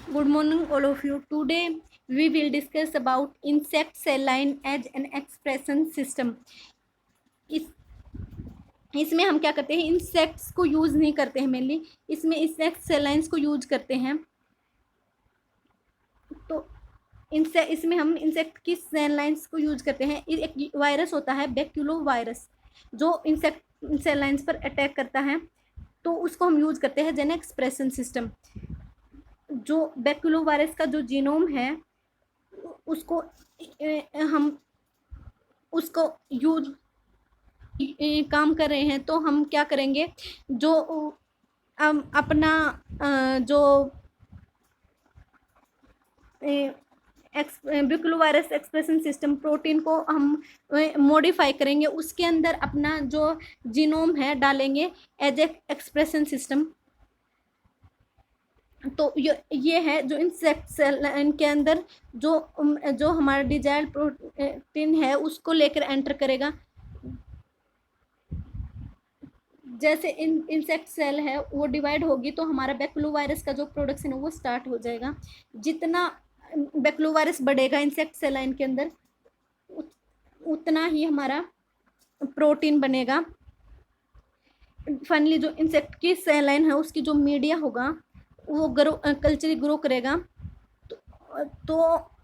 Good morning, all of you. Today we will discuss about insect cell line as an expression system. इस इसमें हम क्या करते हैं, इंसेक्ट्स को यूज़ नहीं करते हैं मेनली, इसमें इंसेक्ट सेल लाइन्स को यूज करते हैं। तो इसमें हम इंसेक्ट की सेल लाइन्स को यूज करते हैं। एक वायरस होता है बैक्यूलो वायरस, जो इंसेक्ट सेल लाइन्स पर अटैक करता है, तो उसको हम यूज करते हैं जेन एक्सप्रेशन सिस्टम। जो बैक्यूलो वायरस का जो जीनोम है उसको हम उसको यूज काम कर रहे हैं, तो हम क्या करेंगे, जो अपना जो बैक्यूलो वायरस एक्सप्रेशन सिस्टम प्रोटीन को हम मॉडिफाई करेंगे, उसके अंदर अपना जो जीनोम है डालेंगे एज एक्सप्रेशन सिस्टम। तो ये है जो इंसेक्ट सेल के अंदर जो हमारा डिजायर्ड प्रोटीन है उसको लेकर एंटर करेगा। जैसे इंसेक्ट सेल है वो डिवाइड होगी तो हमारा बैक्यूलो वायरस का जो प्रोडक्शन है वो स्टार्ट हो जाएगा। जितना बैक्यूलो वायरस बढ़ेगा इंसेक्ट सेल लाइन के अंदर उतना ही हमारा प्रोटीन बनेगा। फाइनली जो इंसेक्ट की सेल लाइन है उसकी जो मीडिया होगा वो कल्चर ग्रो करेगा। तो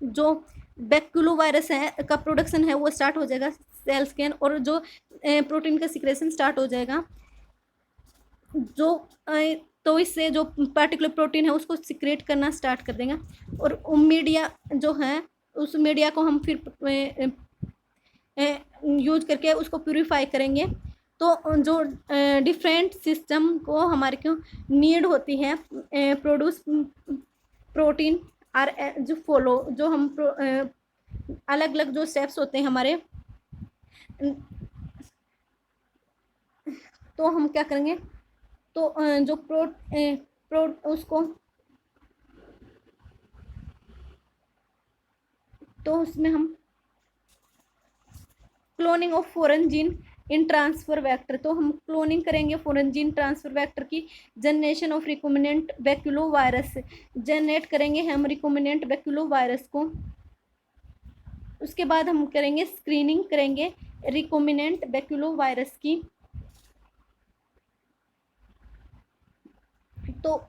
जो बैक्यूलो वायरस है का प्रोडक्शन है वो स्टार्ट हो जाएगा सेल्स के, और जो प्रोटीन का सिक्रेशन स्टार्ट हो जाएगा। जो तो इससे जो पार्टिकुलर प्रोटीन है उसको सिक्रेट करना स्टार्ट कर देगा, और मीडिया जो है उस मीडिया को हम फिर यूज करके उसको प्यूरिफाई करेंगे। तो जो डिफरेंट सिस्टम को हमारे को नीड होती है प्रोड्यूस प्रोटीन आर जो फॉलो, जो हम अलग अलग जो स्टेप्स होते हैं हमारे, तो हम क्या करेंगे, तो जो उसको तो उसमें हम cloning of foreign gene in transfer vector, तो हम क्लोनिंग करेंगे फॉरेन जीन ट्रांसफर वेक्टर की। जनरेशन ऑफ रिकोमिनेंट बैक्यूलो वायरस, जनरेट करेंगे हम रिकोमिनेंट बैक्यूलो वायरस को। उसके बाद हम करेंगे स्क्रीनिंग करेंगे रिकोमिनेंट बैक्यूलो वायरस की। तो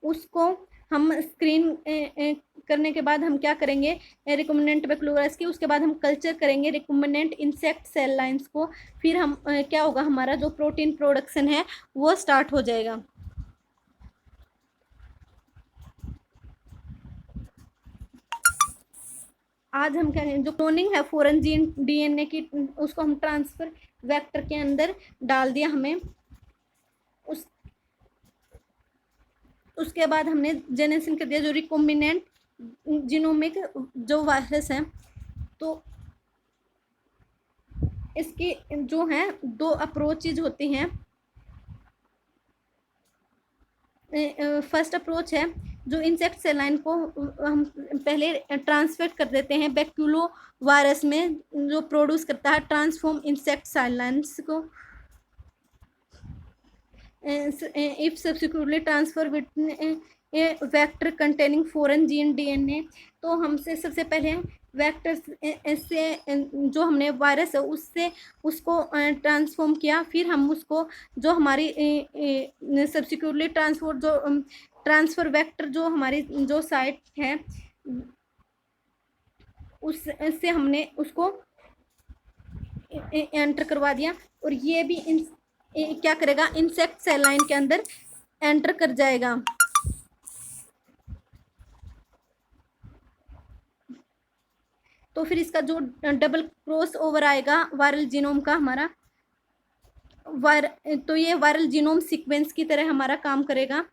उसको हम स्क्रीन करने के बाद हम क्या करेंगे रिकोमिनेंट बैक्यूलो वायरस की। उसके बाद हम कल्चर करेंगे रिकोमिनेंट इंसेक्ट सेल लाइन्स को। फिर हम क्या होगा, हमारा जो प्रोटीन प्रोडक्शन है वो स्टार्ट हो जाएगा। आज हम क्या करेंगे, जो क्लोनिंग है फॉरेन जीन डीएनए की उसको हम ट्रांसफर वेक्टर के अंदर डाल दिया हमें। उसके बाद हमने जेनेसिन कर दिया जो रिकोम्बिनेंट जीनोमिक जो वायरस है। तो इसकी जो है दो अप्रोचेज होती हैं। फर्स्ट अप्रोच है जो इंसेक्ट सेल लाइन को हम पहले ट्रांसफर कर देते हैं बैक्यूलो वायरस में, जो प्रोड्यूस करता है ट्रांसफॉर्म इंसेक्ट सेल लाइन्स को। if subsequently transfer within a vector containing foreign gene DNA, तो हमसे सबसे पहले वेक्टर से जो हमने वायरस है उससे उसको ट्रांसफॉर्म किया, फिर हम उसको जो हमारी सब्सिक्यूटली ट्रांसफर वेक्टर जो हमारी जो साइट है उससे हमने उसको एंटर करवा दिया, और ये भी क्या करेगा इंसेक्ट सेल लाइन के अंदर एंटर कर जाएगा। तो फिर इसका जो डबल क्रॉस ओवर आएगा वायरल जीनोम का हमारा तो ये वायरल जीनोम सीक्वेंस की तरह हमारा काम करेगा।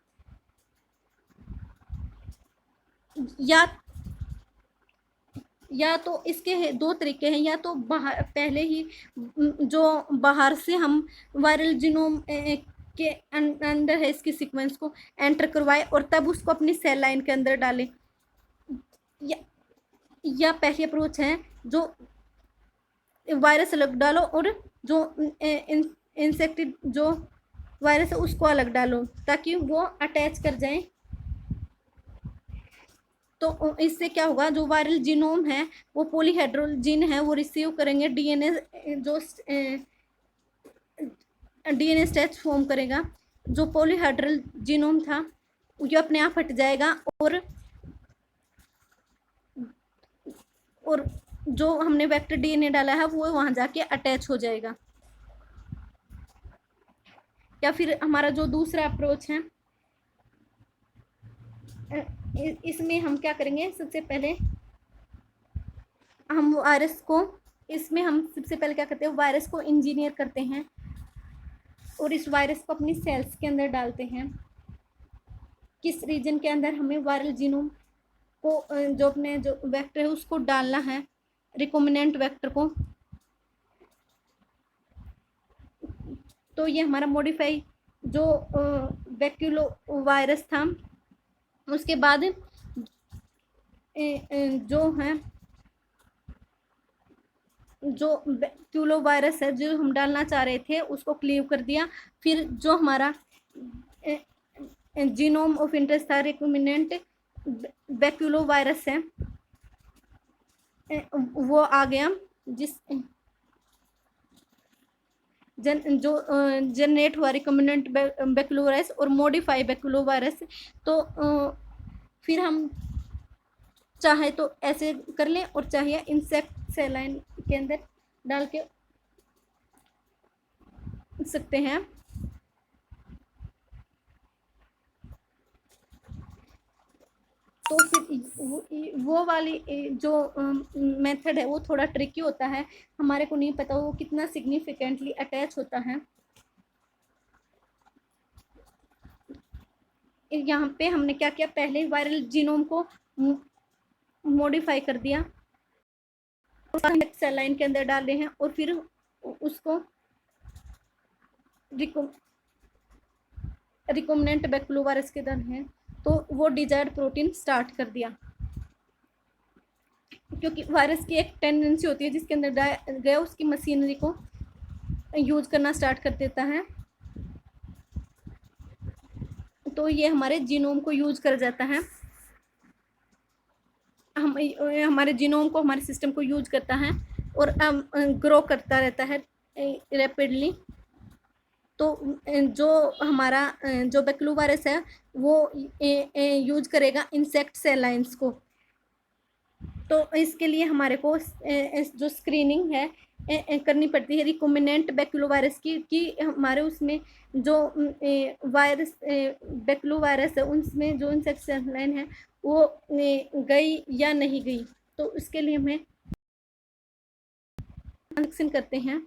या तो इसके दो तरीके हैं, या तो बाहर पहले ही जो बाहर से हम वायरल जीनोम के अंदर है इसकी सीक्वेंस को एंटर करवाए और तब उसको अपनी सेल लाइन के अंदर डालें, या पहली अप्रोच है जो वायरस अलग डालो और जो इंसेक्टिड जो वायरस है उसको अलग डालो ताकि वो अटैच कर जाए तो इससे क्या होगा, जो वायरल जीनोम है वो पॉलीहेड्रल जीन है वो रिसीव करेंगे, डीएनए जो डीएनए स्ट्रेच फॉर्म करेगा, जो पॉलीहेड्रल जीनोम था ये अपने आप हट जाएगा, और जो हमने वेक्टर डीएनए डाला है वो वहां जाके अटैच हो जाएगा। या फिर हमारा जो दूसरा अप्रोच है, इसमें हम क्या करेंगे, सबसे पहले हम वायरस को, इसमें हम सबसे पहले क्या करते हैं, वायरस को इंजीनियर करते हैं और इस वायरस को अपनी सेल्स के अंदर डालते हैं। किस रीजन के अंदर हमें वायरल जीनोम को, जो अपने जो वेक्टर है उसको डालना है, रिकॉम्बिनेंट वेक्टर को। तो ये हमारा मॉडिफाई जो बैक्यूलो वायरस था, उसके बाद जो है जो बैक्यूलो वायरस है जो हम डालना चाह रहे थे उसको क्लीव कर दिया। फिर जो हमारा जीनोम ऑफ इंटरेस्ट था, रिकॉम्बिनेंट बैक्यूलो वायरस है, वो आ गया, जिस जो जनरेट हुआ रिकॉम्बिनेंट बैक्यूलोवायरस और मॉडिफाई बैक्यूलोवायरस। तो फिर हम चाहे तो ऐसे कर लें और चाहे इंसेक्ट सेलाइन के अंदर डाल के सकते हैं। तो फिर वो वाली जो मेथड है वो थोड़ा ट्रिकी होता है, हमारे को नहीं पता वो कितना सिग्निफिकेंटली अटैच होता है। यहाँ पे हमने क्या किया, पहले वायरल जीनोम को मॉडिफाई कर दिया, सेल लाइन के अंदर डाले हैं और फिर उसको रिकॉम्बिनेंट बैक्यूलोवायरस के दन है तो वो डिजायर्ड प्रोटीन स्टार्ट कर दिया। क्योंकि वायरस की एक टेंडेंसी होती है जिसके अंदर गया उसकी मशीनरी को यूज करना स्टार्ट कर देता है, तो ये हमारे जीनोम को यूज कर जाता है, हमारे जीनोम को, हमारे सिस्टम को यूज करता है और ग्रो करता रहता है रैपिडली। तो जो हमारा जो बैक्यूलोवायरस है वो यूज करेगा इंसेक्ट सेल लाइन्स को। तो इसके लिए हमारे को जो स्क्रीनिंग है करनी पड़ती है रिकॉम्बिनेंट बैक्यूलोवायरस की, कि हमारे उसमें जो वायरस बैक्यूलोवायरस है उनमें जो इंसेक्ट सेल लाइन है वो गई या नहीं गई। तो इसके लिए हमें ट्रांजेक्शन करते हैं,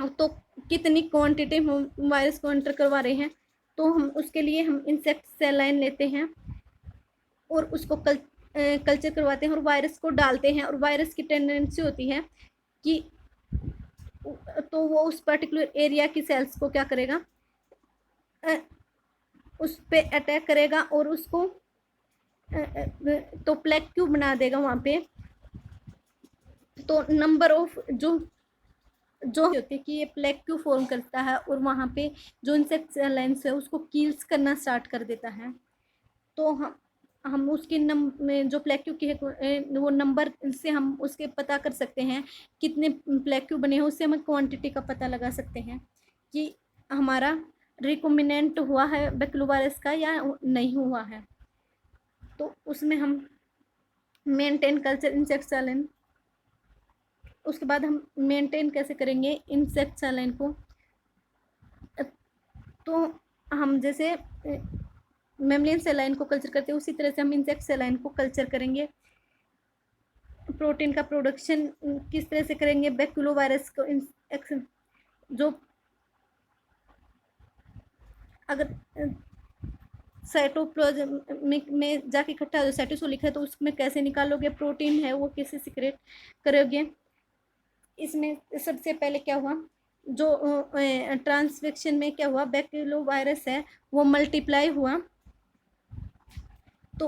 तो कितनी क्वांटिटी हम वायरस को एंटर करवा रहे हैं, तो हम उसके लिए हम इंसेक्ट सेल लाइन लेते हैं और उसको कल्चर करवाते हैं और वायरस को डालते हैं। और वायरस की टेंडेंसी होती है कि तो वो उस पर्टिकुलर एरिया की सेल्स को क्या करेगा, उस पे अटैक करेगा और उसको तो प्लेग क्यू बना देगा वहाँ पे। तो नंबर ऑफ जो होती है कि ये प्लेग क्यू फॉर्म करता है और वहाँ पे जो इंसेक्ट लाइन्स है उसको कील्स करना स्टार्ट कर देता है। तो हम उसके जो प्लेग क्यू की है वो नंबर से हम उसके पता कर सकते हैं कितने प्लेग क्यू बने हैं, उससे हम क्वांटिटी का पता लगा सकते हैं कि हमारा रिकॉम्बिनेंट हुआ है बैक्यूलोवायरस का या नहीं हुआ है। तो उसमें हम मेंटेन कल्चर इंसेक्ट सेल, उसके बाद हम मेंटेन कैसे करेंगे इंसेक्ट सेल लाइन को, तो हम जैसे मेम्ब्रेन सेल लाइन को कल्चर करते हैं उसी तरह से हम इंसेक्ट सेल लाइन को कल्चर करेंगे। प्रोटीन का प्रोडक्शन किस तरह से करेंगे, बैक्यूलोवायरस को जो अगर साइटोप्लाज्म में जाके इकट्ठा हो साइटोसोलिक है तो उसमें कैसे निकालोगे, प्रोटीन है वो कैसे सिक्रेट करोगे। इसमें सबसे पहले क्या हुआ, जो ट्रांसक्रिप्शन में क्या हुआ, बैक्यूलोवायरस है वो मल्टीप्लाई हुआ तो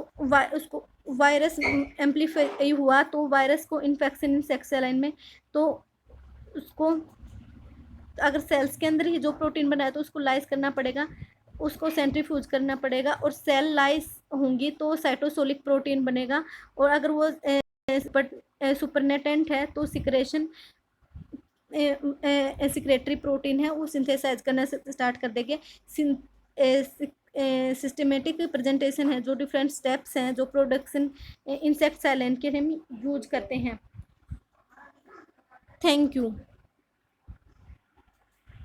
उसको वायरस एम्पलीफाई हुआ तो वायरस को इन्फेक्शन इंसेक्ट सेल लाइन में, तो उसको अगर सेल्स के अंदर ही जो प्रोटीन बनाया तो उसको लाइज करना पड़ेगा उसको सेंट्रीफ्यूज करना पड़ेगा और सेल लाइस होंगी तो साइटोसोलिक प्रोटीन बनेगा। और अगर वो सुपरनेटेंट है तो सिक्रेशन सिक्रेटरी प्रोटीन है वो सिंथेसाइज करना स्टार्ट कर देंगे। सिस्टमेटिक प्रेजेंटेशन है, जो डिफरेंट स्टेप्स हैं जो प्रोडक्शन इंसेक्ट सेल लाइन के हम यूज करते हैं। Thank you.